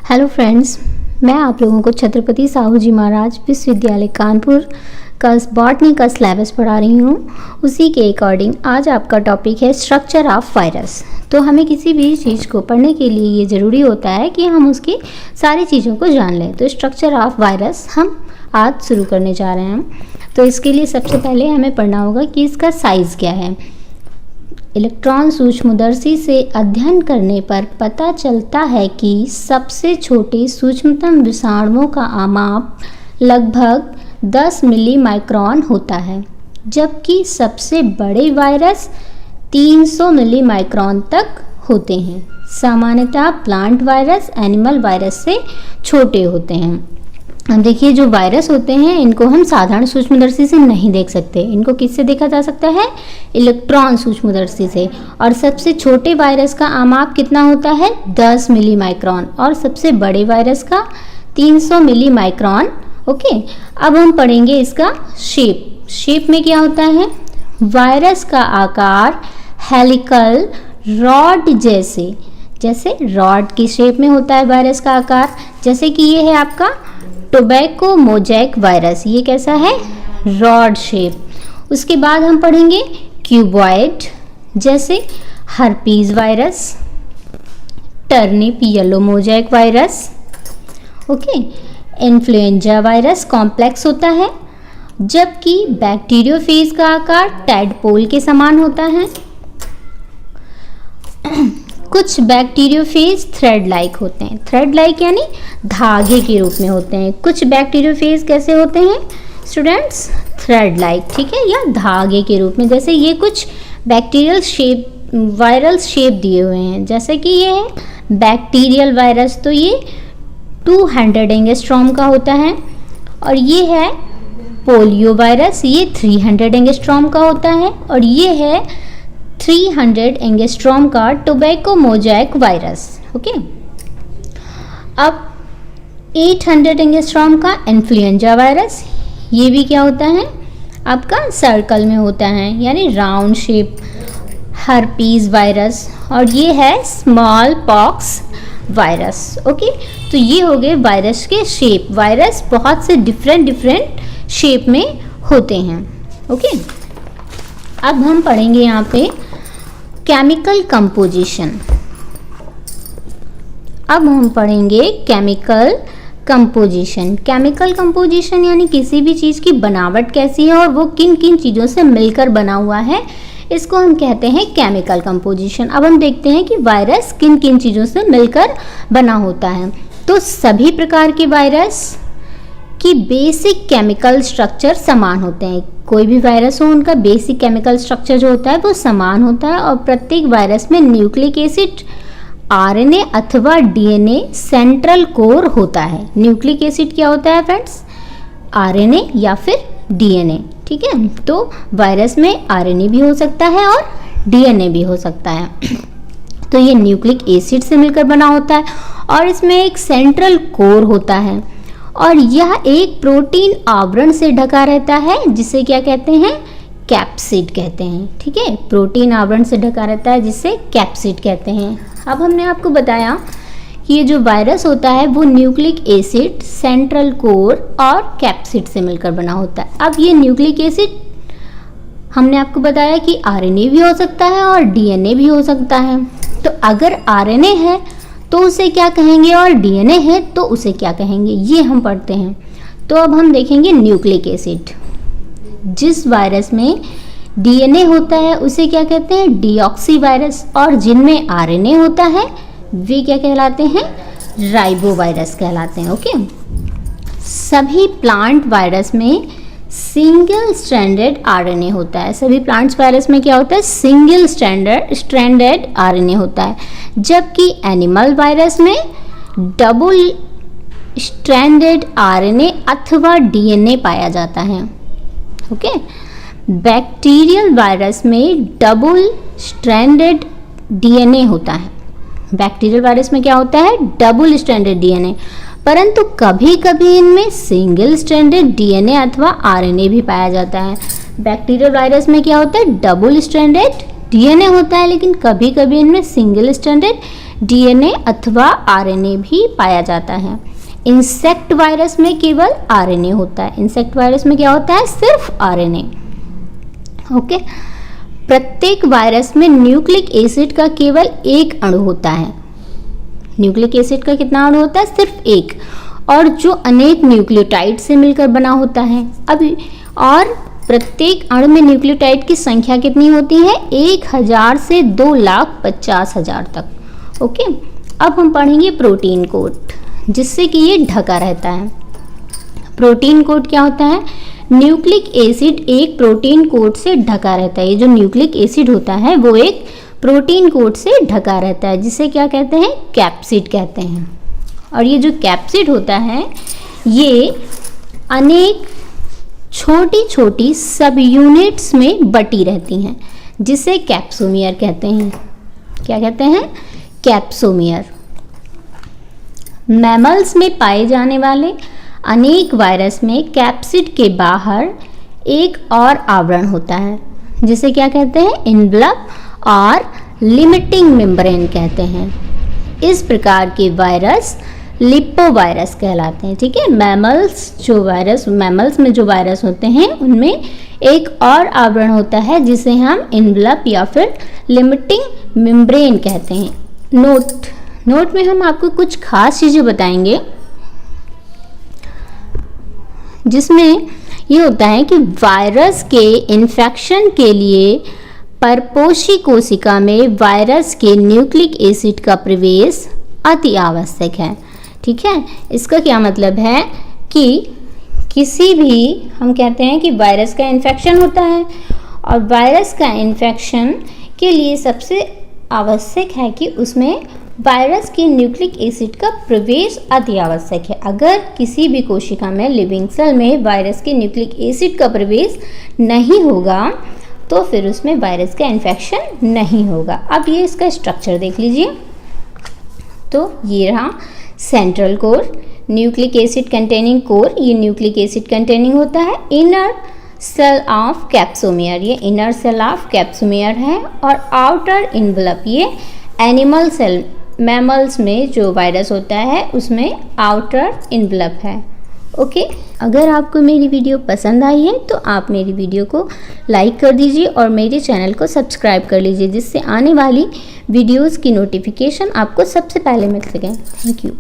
Hello friends, मैं आप लोगों को छत्रपति साहू जी महाराज विश्वविद्यालय कानपुर का बॉटनी का सिलेबस पढ़ा रही हूँ। उसी के अकॉर्डिंग आज आपका टॉपिक है स्ट्रक्चर ऑफ वायरस। तो हमें किसी भी चीज़ को पढ़ने के लिए ये ज़रूरी होता है कि हम उसकी सारी चीज़ों को जान लें। तो स्ट्रक्चर ऑफ वायरस हम आज शुरू करने जा रहे हैं। तो इसके लिए सबसे पहले हमें पढ़ना होगा कि इसका साइज़ क्या है। इलेक्ट्रॉन सूक्ष्मदर्शी से अध्ययन करने पर पता चलता है कि सबसे छोटे सूक्ष्मतम विषाणुओं का माप लगभग 10 मिली माइक्रोन होता है, जबकि सबसे बड़े वायरस 300 मिली माइक्रोन तक होते हैं। सामान्यतः प्लांट वायरस एनिमल वायरस से छोटे होते हैं। अब देखिए, जो वायरस होते हैं इनको हम साधारण सूक्ष्मदर्शी से नहीं देख सकते। इनको किससे देखा जा सकता है? इलेक्ट्रॉन सूक्ष्मदर्शी से। और सबसे छोटे वायरस का माप कितना होता है? 10 मिली माइक्रोन। और सबसे बड़े वायरस का 300 मिली माइक्रोन। ओके, अब हम पढ़ेंगे इसका शेप में क्या होता है। वायरस का आकार हेलिकल रॉड जैसे रॉड की शेप में होता है वायरस का आकार। जैसे कि ये है आपका टोबैको मोजैक वायरस, ये कैसा है? Rod shape. उसके बाद हम पढ़ेंगे क्यूबॉइड, जैसे herpes virus, turnip yellow mosaic virus. Okay, influenza virus complex होता है, जबकि बैक्टीरियोफेज का आकार टैडपोल के समान होता है। कुछ बैक्टीरियोफेज थ्रेड लाइक होते हैं। थ्रेड लाइक यानी धागे के रूप में होते हैं। कुछ बैक्टीरियोफेज कैसे होते हैं स्टूडेंट्स? थ्रेड लाइक, ठीक है, या धागे के रूप में। जैसे ये कुछ बैक्टीरियल शेप वायरल शेप दिए हुए हैं। जैसे कि ये है बैक्टीरियल वायरस, तो ये 200 एंगस्ट्रॉम का होता है। और ये है पोलियो वायरस, ये 300 एंगस्ट्रॉम का होता है। और ये है 300 एंगस्ट्रॉम का टोबैको मोजैक वायरस। ओके, अब 800 एंगस्ट्रॉम का इन्फ्लुएंजा वायरस, ये भी क्या होता है? आपका सर्कल में होता है, यानी राउंड शेप। हर्पीज वायरस, और ये है स्मॉल पॉक्स वायरस। ओके, तो ये हो गए वायरस के शेप। वायरस बहुत से डिफरेंट शेप में होते हैं। ओके, अब हम पढ़ेंगे यहाँ पे केमिकल कंपोजिशन। अब हम पढ़ेंगे केमिकल कंपोजिशन। केमिकल कंपोजिशन यानी किसी भी चीज़ की बनावट कैसी है और वो किन किन चीज़ों से मिलकर बना हुआ है, इसको हम कहते हैं केमिकल कंपोजिशन। अब हम देखते हैं कि वायरस किन किन चीज़ों से मिलकर बना होता है। तो सभी प्रकार के वायरस की बेसिक केमिकल स्ट्रक्चर समान होते हैं। कोई भी वायरस हो, उनका बेसिक केमिकल स्ट्रक्चर जो होता है वो समान होता है। और प्रत्येक वायरस में न्यूक्लिक एसिड, आरएनए अथवा डीएनए सेंट्रल कोर होता है। न्यूक्लिक एसिड क्या होता है फ्रेंड्स? आरएनए या फिर डीएनए, ठीक है। तो वायरस में आरएनए भी हो सकता है और डीएनए भी हो सकता है। तो ये न्यूक्लिक एसिड से मिलकर बना होता है और इसमें एक सेंट्रल कोर होता है और यह एक प्रोटीन आवरण से ढका रहता है, जिसे क्या कहते हैं? कैप्सिड कहते हैं, ठीक है। प्रोटीन आवरण से ढका रहता है जिसे कैप्सिड कहते हैं। अब हमने आपको बताया कि ये जो वायरस होता है वो न्यूक्लिक एसिड, सेंट्रल कोर और कैप्सिड से मिलकर बना होता है। अब ये न्यूक्लिक एसिड हमने आपको बताया कि आरएनए भी हो सकता है और डीएनए भी हो सकता है। तो अगर आरएनए है तो उसे क्या कहेंगे और डीएनए है तो उसे क्या कहेंगे, ये हम पढ़ते हैं। तो अब हम देखेंगे न्यूक्लिक एसिड। जिस वायरस में डीएनए होता है उसे क्या कहते हैं? Deoxy virus. और जिनमें आरएनए होता है वे क्या कहलाते हैं? राइबो वायरस कहलाते हैं। ओके, सभी प्लांट वायरस में सिंगल स्ट्रैंडेड आरएनए होता है। सभी प्लांट्स वायरस में क्या होता है? सिंगल स्ट्रैंडेड आरएनए होता है, जबकि एनिमल वायरस में डबल स्ट्रैंडेड आरएनए अथवा डीएनए पाया जाता है। ओके, बैक्टीरियल वायरस में डबल स्ट्रैंडेड डीएनए होता है। बैक्टीरियल वायरस में क्या होता है? Double stranded DNA. परंतु कभी कभी इनमें सिंगल स्ट्रैंडेड डीएनए अथवा आरएनए भी पाया जाता है। बैक्टीरियल वायरस में क्या होता है? डबल स्ट्रैंडेड डीएनए होता है, लेकिन कभी कभी इनमें सिंगल स्ट्रैंडेड डीएनए अथवा आरएनए भी पाया जाता है। इंसेक्ट वायरस में केवल आरएनए होता है। इंसेक्ट वायरस में क्या होता है? सिर्फ आरएनए। ओके। प्रत्येक वायरस में न्यूक्लिक एसिड का केवल एक अणु होता है। न्यूक्लिक एसिड का कितना अणु होता है? सिर्फ एक, और जो अनेक न्यूक्लियोटाइड से मिलकर बना होता है। अब और प्रत्येक अणु में न्यूक्लियोटाइड की संख्या कितनी होती है? 1000 से 2,50,000 तक। ओके। अब हम पढ़ेंगे प्रोटीन कोड, जिससे कि ये ढका रहता है। प्रोटीन कोड क्या होता है? न्यूक्लिक एसिड एक प्रोटीन कोड से ढका रहता है। ये जो न्यूक्लिक एसिड होता है वो एक प्रोटीन कोड से ढका रहता है, जिसे क्या कहते हैं? कैप्सिड कहते हैं। और ये जो कैप्सिड होता है ये अनेक छोटी छोटी सब यूनिट्स में बटी रहती हैं, जिसे कैप्सोमियर कहते हैं। क्या कहते हैं? कैप्सोमियर। मैमल्स में पाए जाने वाले अनेक वायरस में कैप्सिड के बाहर एक और आवरण होता है, जिसे क्या कहते हैं? एनवलप और लिमिटिंग मेम्ब्रेन कहते हैं। इस प्रकार के वायरस लिपोवायरस कहलाते हैं। ठीक है। मैमल्स में जो वायरस होते हैं उनमें एक और आवरण होता है, जिसे हम एनवलप या फिर लिमिटिंग मेम्ब्रेन कहते हैं। नोट में हम आपको कुछ खास चीज़ें बताएंगे, जिसमें ये होता है कि वायरस के इन्फेक्शन के लिए परपोषी कोशिका में वायरस के न्यूक्लिक एसिड का प्रवेश अति आवश्यक है। ठीक है। इसका क्या मतलब है कि किसी भी, हम कहते हैं कि वायरस का इन्फेक्शन होता है, और वायरस का इन्फेक्शन के लिए सबसे आवश्यक है कि उसमें वायरस के न्यूक्लिक एसिड का प्रवेश अति आवश्यक है। अगर किसी भी कोशिका में, लिविंग सेल में वायरस के न्यूक्लिक एसिड का प्रवेश नहीं होगा तो फिर उसमें वायरस का इन्फेक्शन नहीं होगा। अब ये इसका स्ट्रक्चर देख लीजिए। तो ये रहा central core, nucleic acid containing core. ये न्यूक्लिक एसिड कंटेनिंग होता है। इनर सेल ऑफ कैप्सोमियर, ये इनर सेल ऑफ कैप्सोमियर है। और आउटर इनवलप, ये एनिमल सेल, मैमल्स में जो वायरस होता है उसमें आउटर इनवलप है। ओके। अगर आपको मेरी वीडियो पसंद आई है तो आप मेरी वीडियो को लाइक कर दीजिए और मेरे चैनल को सब्सक्राइब कर लीजिए, जिससे आने वाली वीडियोस की नोटिफिकेशन आपको सबसे पहले मिल सके। Thank you.